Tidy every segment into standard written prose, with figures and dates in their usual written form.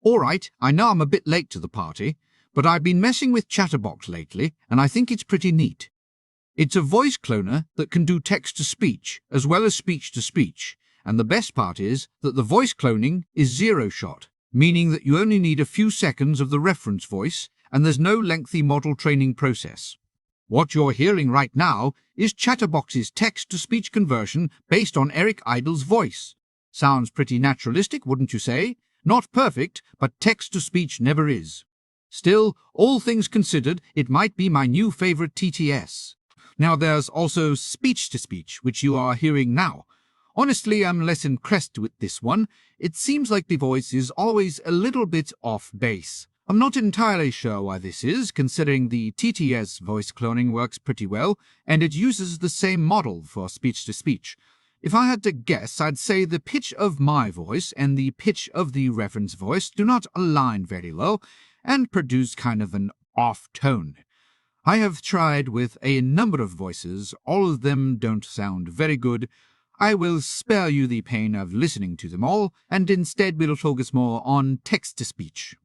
Alright, I know I'm a bit late to the party, but I've been messing with Chatterbox lately, and I think it's pretty neat. It's a voice cloner that can do text-to-speech, as well as speech-to-speech, and the best part is that the voice cloning is zero-shot, meaning that you only need a few seconds of the reference voice, and there's no lengthy model training process. What you're hearing right now is Chatterbox's text-to-speech conversion based on Eric Idle's voice. Sounds pretty naturalistic, wouldn't you say? Not perfect, but text-to-speech never is. Still, all things considered, it might be my new favorite TTS. Now there's also speech-to-speech, which you are hearing now. Honestly, I'm less impressed with this one. It seems like the voice is always a little bit off base. I'm not entirely sure why this is, considering the TTS voice cloning works pretty well, and it uses the same model for speech-to-speech. If I had to guess, I'd say the pitch of my voice and the pitch of the reference voice do not align very well and produce kind of an off tone. I have tried with a number of voices, all of them don't sound very good. I will spare you the pain of listening to them all, and instead we'll focus more on text-to-speech.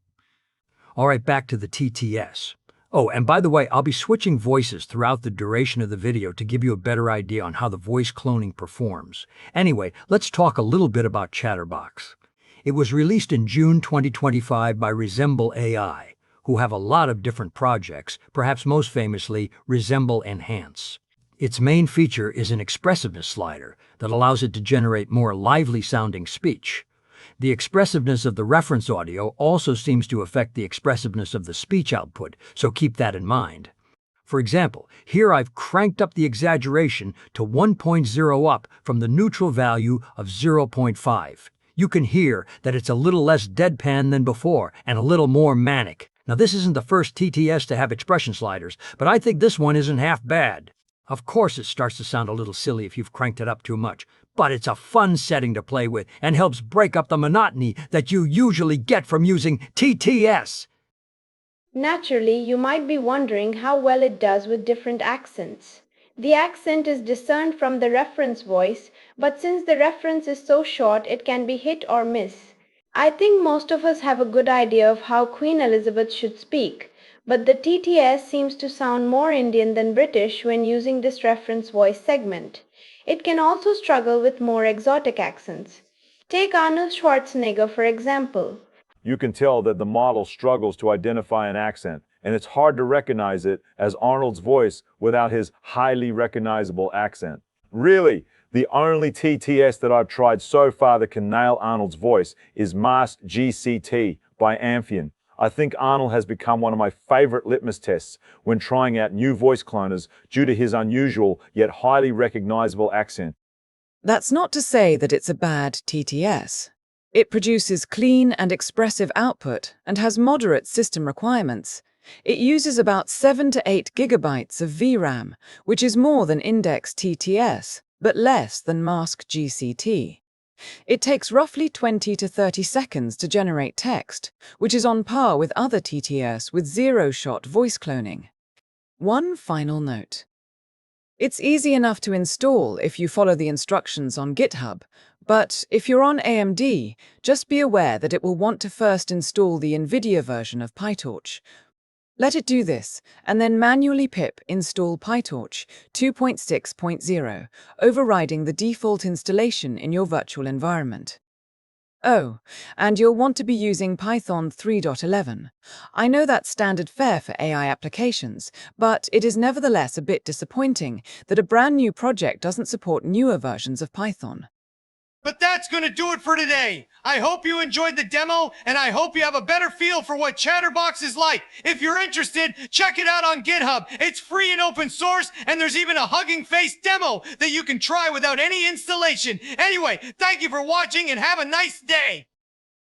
All right, back to the TTS. Oh, and by the way, I'll be switching voices throughout the duration of the video to give you a better idea on how the voice cloning performs. Anyway, let's talk a little bit about Chatterbox. It was released in June 2025 by Resemble AI, who have a lot of different projects, perhaps most famously Resemble Enhance. Its main feature is an expressiveness slider that allows it to generate more lively-sounding speech. The expressiveness of the reference audio also seems to affect the expressiveness of the speech output, so keep that in mind. For example, here I've cranked up the exaggeration to 1.0 up from the neutral value of 0.5. You can hear that it's a little less deadpan than before and a little more manic. Now, this isn't the first TTS to have expression sliders, but I think this one isn't half bad. Of course, it starts to sound a little silly if you've cranked it up too much, but it's a fun setting to play with and helps break up the monotony that you usually get from using TTS. Naturally, you might be wondering how well it does with different accents. The accent is discerned from the reference voice, but since the reference is so short, it can be hit or miss. I think most of us have a good idea of how Queen Elizabeth should speak, but the TTS seems to sound more Indian than British when using this reference voice segment. It can also struggle with more exotic accents. Take Arnold Schwarzenegger, for example. You can tell that the model struggles to identify an accent, and it's hard to recognize it as Arnold's voice without his highly recognizable accent. Really, the only TTS that I've tried so far that can nail Arnold's voice is Mask GCT by Amphion. I think Arnold has become one of my favorite litmus tests when trying out new voice cloners due to his unusual yet highly recognizable accent. That's not to say that it's a bad TTS. It produces clean and expressive output and has moderate system requirements. It uses about 7 to 8 gigabytes of VRAM, which is more than Index TTS, but less than Mask GCT. It takes roughly 20 to 30 seconds to generate text, which is on par with other TTS with zero-shot voice cloning. One final note. It's easy enough to install if you follow the instructions on GitHub, but if you're on AMD, just be aware that it will want to first install the NVIDIA version of PyTorch. Let it do this, and then manually pip install PyTorch 2.6.0, overriding the default installation in your virtual environment. Oh, and you'll want to be using Python 3.11. I know that's standard fare for AI applications, but it is nevertheless a bit disappointing that a brand new project doesn't support newer versions of Python. But that's going to do it for today. I hope you enjoyed the demo, and I hope you have a better feel for what Chatterbox is like. If you're interested, check it out on GitHub. It's free and open source, and there's even a Hugging Face demo that you can try without any installation. Anyway, thank you for watching, and have a nice day.